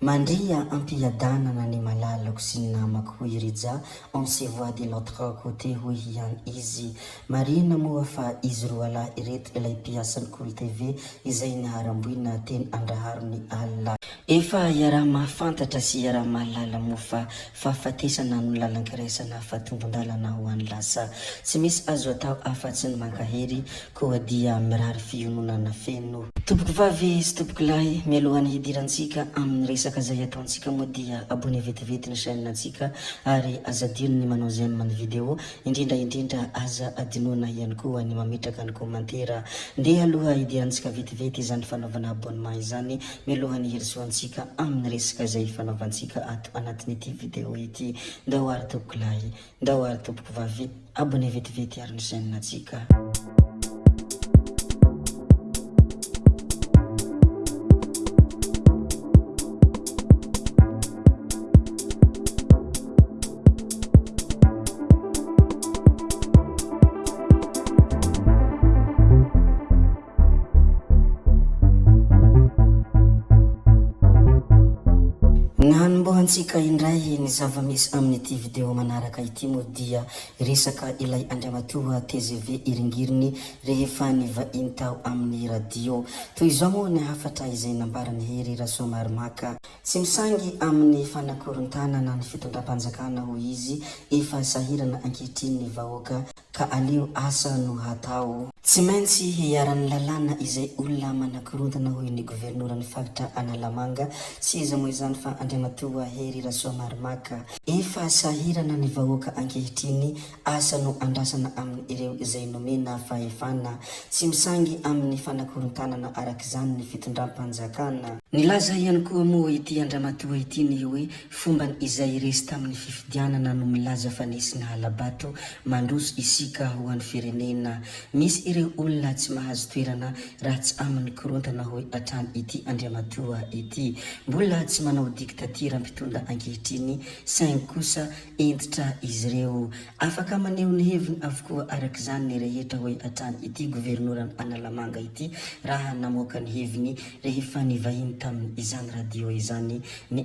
Mandria ampiadanana ny malalako sy ny namako hoy Rija, on se voit de l'autre côté hoy ihany izy. Marina moa fa izy roa lahy ireto ilay mpiasan'ny Cool TV izay niharamboina teny andraharon'ny alina. Efa iaraha mahafantatra sy iaraha mahalala moa fa fahafatesana no lalan-kiraisana fatombon-dalana ho an'ny lasa. Tsy misy azo atao afa-tsy ny mankahery koa dia mirary fiononana feno. Tompoko vavy sy tompoko lahy, mialohan'ny hidirantsika amin'ny resaka izay ataontsika moa dia abonné vetivety ny chaîne antsika ary aza adino ny manao j'aime ny vidéo, indrindra aza adinoana ihany koa ny mametraka ny komantera. Ndeha aloha hidirantsika vetivety izany fanaovana abonnement izany, mialohan'ny hirisoantsika amin'ny resaka izay fanaovantsika ato anatin'ity vidéo ity. Ndao ary tompoko lahy, ndao ary tompoko vavy, abonné vetivety ary ny chaîne antsika. Nanombohantsika indray ny zava-misy amin'ity vidéo manaraka ity moa dia resaka ilay Andriamatoa TGV Iringiriny rehefa nivahiny tao amin'ny radio. Toy izao moa ny hafatra izay nambarany hery Rasoamaromaka. Tsy misangy amin'ny fanakorontanana ny fitondram-panjakana hoy izy, efa sahirana ankehitriny ny vahoaka ka aleo asa no hatao. Tsy maintsy hiaran'ny lalàna izay olona manakorontana hoy ny governoran'ny faritra Analamanga. Tsy iza moa izany fa Andriamatoa hery Rasoamaromaka. Efa sahirana ny vahoaka ankehitriny, asa no andrasana amin'ny ireo izay nomena fahefana. Tsy misangy amin'ny fanakorontanana arak'izany ny fitondram-panjakana. Nilaza ihany koa moa ity Andriamatoa ity ny hoe fomban izay resy tamin'ny fifidianana no milaza fa nisy ny halabato mandroso isika ho an'ny firenena. Misy ireo olona tsy mahazo toerana raha tsy amin'ny korontana hoy atrany ity Andriamatoa ity. Mbola tsy manao diktatira mpitondra ankehitriny, saingy kosa entitra izy ireo. Afaka maneho ny heviny avokoa arak'izany ny rehetra hoy atrany ity governoran'ny Analamanga ity raha namoaka ny heviny rehefa nivahiny tamin'ny izany radio izany ny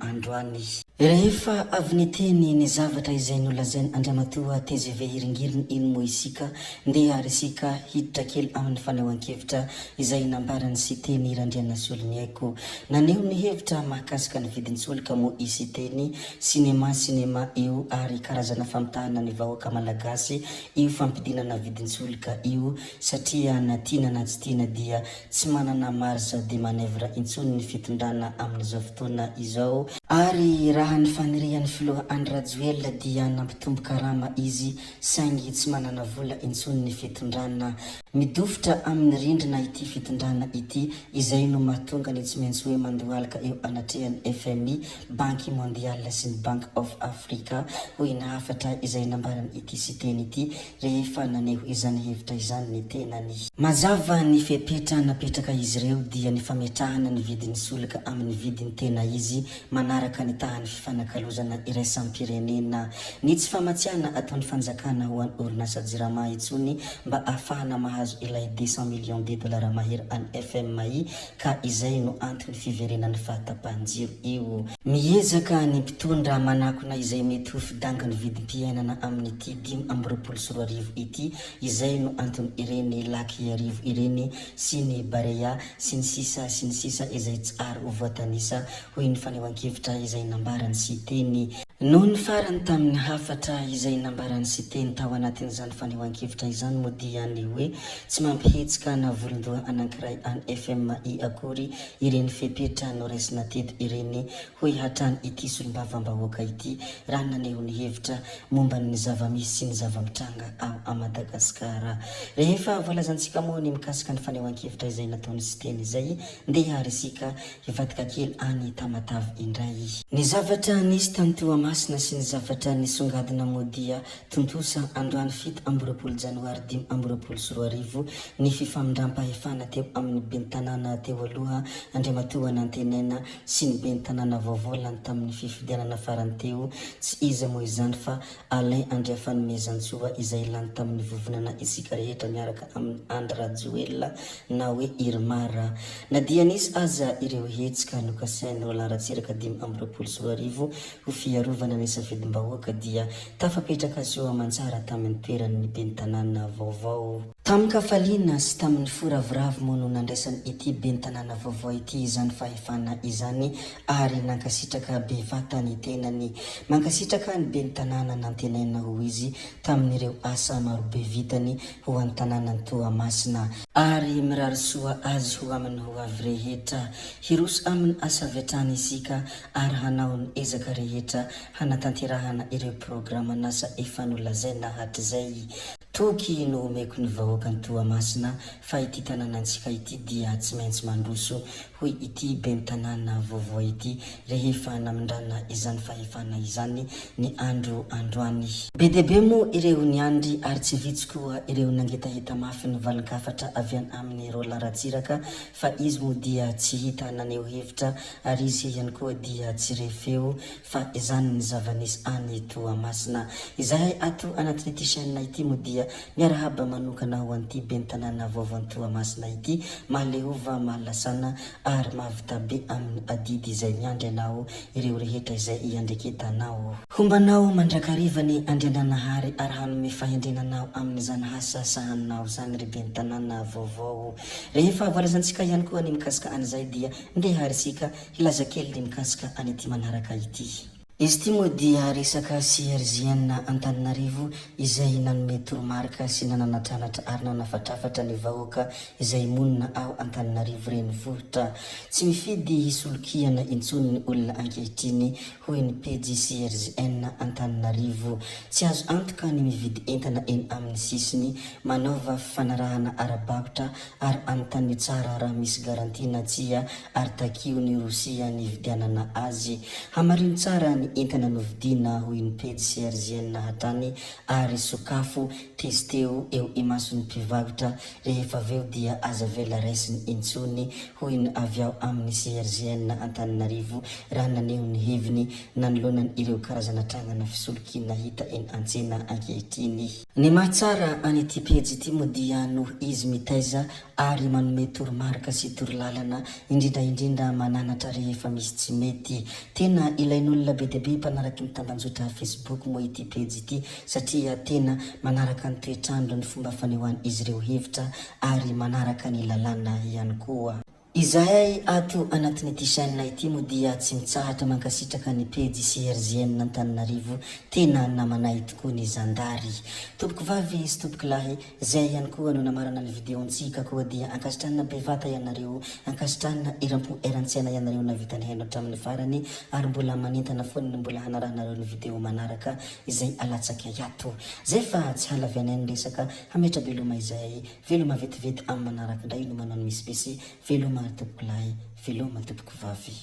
androany. Rehefa avy niteny ny zavatra izay nolazainy Andriamatoa TGV Iringiriny iny moa isika, ndeha resika hiditra kely amin'ny fanaovan-kevitra izay nambarany sy teny Randriana Soligneko. Naneho ny hevitra mahakasika ny vidintsoloka moa isy teny sinema io ary karazana famitahana ny vahoaka malagasy io fampidinana vidintsoloka io, satria na tiana na tsy tiana dia tsy manana marge de manevre intsony ny fitondrana amin'izao fotoana izao. Ary raha ny fanirian'ny filoha Andry Rajoelina dia nampitombo karama izy, saingy tsy manana vola intsony ny fitondrana. Midofitra amin'ny rindrina ity fitondrana ity, izay no mahatonga ny tsy maintsy hoe mandohalaka eo anatrehan'ny FMI, Banky Mondiale sy ny Bank of Africa hoy ny hafatra izay nambarany ity sy teny ity rehefa naneho izany hevitra izany ny tenany. Mazava ny fepetra napetraka izy ireo dia ny fametrahana ny vidin'ny solika amin'ny vidiny tena izy, manaraka ny tahany fifanakalozana iraisam-pirenena. Ny tsy famatsiana ataon'ny fanjakana ho an'ny orinasa jirama intsony mba ahafahana mahazo ilay 200 millions de dollars mahery an'ny FMI, ka izay no antony fiverenan'ny fahatapahan-jiro io. Miezaka ny mpitondra manakona izay mety ho fidanga ny vidim-piainana amin'ity 524 ity, izay no antony ireny laky arivo ireny sy ny barea sy ny sisa izay tsy ary ho voatanisa hoy ny fanehoan-kevitra izay nambarany sy teny. Noho ny farany tamin'ny hafatra izay nambarany sy teny tao anatin'izany fanehoan-kevitra izany moa dia ny hoe tsy mampihetsika na volondoha anankiray an'ny FMI akory ireny fepetra no raisina teto ireny hoy hatrany ity solombavam-bahoaka ity raha naneho ny hevitra momba ny zava-misy sy ny zava-mitranga ao Madagasikara. Rehefa voalazantsika moa ny mikasika ny fanehoan-kevitra izay nataony sy teny izay, ndeha resika hivadika kely any Tamatavy indray. indray. Ny zavatra nisy tany Toamasina sy ny zavatra nisongadina modia tontosa androany 7 Janoary 2024 ny fifamindram-pahefana teo amin'ny ben'ny tanàna teo aloha Andriamatoa nantenaina sy ny ben'ny tanàna vaovao lany tamin'ny fifidianana farany teo tsy iza moa izany fa Alain Andriafanomezantsoa izay lany tamin'ny vovonana isika rehetra miaraka amin'ny Andry Rajoelina na hoe Irmara. Na dia nisy aza ireo hetsika nokasain'ny Roland Ratsiraka 2024 ho fiarovana ny safidim-bahoaka dia tafapetraka soa aman-tsara tamin'ny toeran'ny ben'ny tanàna vaovao. Tamin'ny kafaliana sy tamin'ny foravoravo moa no nandraisany ity ben'ny tanàna vaovao ity izany fahefana izany ary nankasitraka bevata ny tenany. Mankasitraka ny ben'ny tanàna nantenaina ho izy tamin'ireo asa marobe vitany ho an'ny tanànan'ny Toamasina ary mirary soa azy ho aminy ho avy rehetra hiroso amin'ny asa vetrany isika ary hanao ny ezaka rehetra hanatanterahana ireo programa nasa efa nolazaina hatrizay. Toky no omeko ny vahoaka ny Toamasina fa ity tanànantsika ity dia tsy maintsy mandroso hoy ity ben'ny tanàna vaovao ity rehefa namindrana izany fahefana izany ny androany. Be dia be moa ireo ny andry ary tsy vitsy koa ireo nangetaheta mafy ny valin-kafatra avy any amin'ny Roland Ratsiraka fa izy moa dia tsy hita naneo hevitra ary izy ihany koa dia tsy refeo fa izany ny zava-nisy any Toamasina. Izahay ato anatin'ity chaîne ity moa dia miarahaba manokana ho an'ity ben'ny tanàna vaovao ny Toamasina ity mahalehova mahalasana ary mahavita be amin'ny adidy izay miandry anao ireo rehetra izay iandreketanao. Hombanao mandrakarivany andriananahary ary hanome fahendrenanao amin'izany asa sahaninao zany ry ben'ny tanàna vaovao. Rehefa voalazantsika ihany koa ny mikasika an'izay dia ndeha harisika hilaza kely ny mikasika an'ity manaraka ity. Izy ity moa dia resaka CRJN Antananarivo izay nanome toromarika sy nananatranatra ary nanafatrafatra ny vahoaka izay monina ao Antananarivo renivohitra. Tsy mifidy hisolokiana intsony ny olona ankehitriny hoy ny pejy CRJN Antananarivo. Tsy azo antoka ny mividy entana eny amin'ny sisiny manaova fanarahana ara-barotra ary anontany tsara raha misy garantina tsia ary takio ny Rosia ny vidianana azy. Hamarino tsara ny entana novidina hoy ny pejy CRJN hatrany ary sokafo testeo eo imason'ny mpivarotra rehefa aveo dia aza vela raisiny intsony hoy ny avy ao amin'ny CRJN Antananarivo raha naneo ny heviny nanolonany ireo karazana trangana fisolokiana hita eny an-tsena ankehitriny. Ny mahatsara an'ity pejy ity moa dia no izy mitaiza ary manome toromarika sy torolalana indrindra mananatra rehefa misy tsy mety. Tena ilain'olona be dia be mpanaraky ny tambanjotra Facebook moa ity pejy ity satria tena manaraka ny toetrandro ny fomba fanehoany izy ireo hevitra ary manaraka ny lalàna ihany koa. Izahay ato anatin'ity chaîne ity moa dia tsy mitsahatra mankasitraka ny pejy CRJN Antananarivo tena namanay tokoa ny zandary. Tompoko vavy sy tompoko lahy zay ihany koa no namarana ny videontsika koa dia ankasitrana bevata ianareo, ankasitrana irampo erantsena ianareo navita ny haino hatramin'ny farany ary mbola manentana foana ny mbola hanarahanareo ny video manaraka izay alatsaka ato. Zay fa tsy halavianay ny resaka hametra veloma izay veloma vetivety amin'ny manaraka indray no manao ny misibisy veloma tompoko lahy veloma tompoko vavy.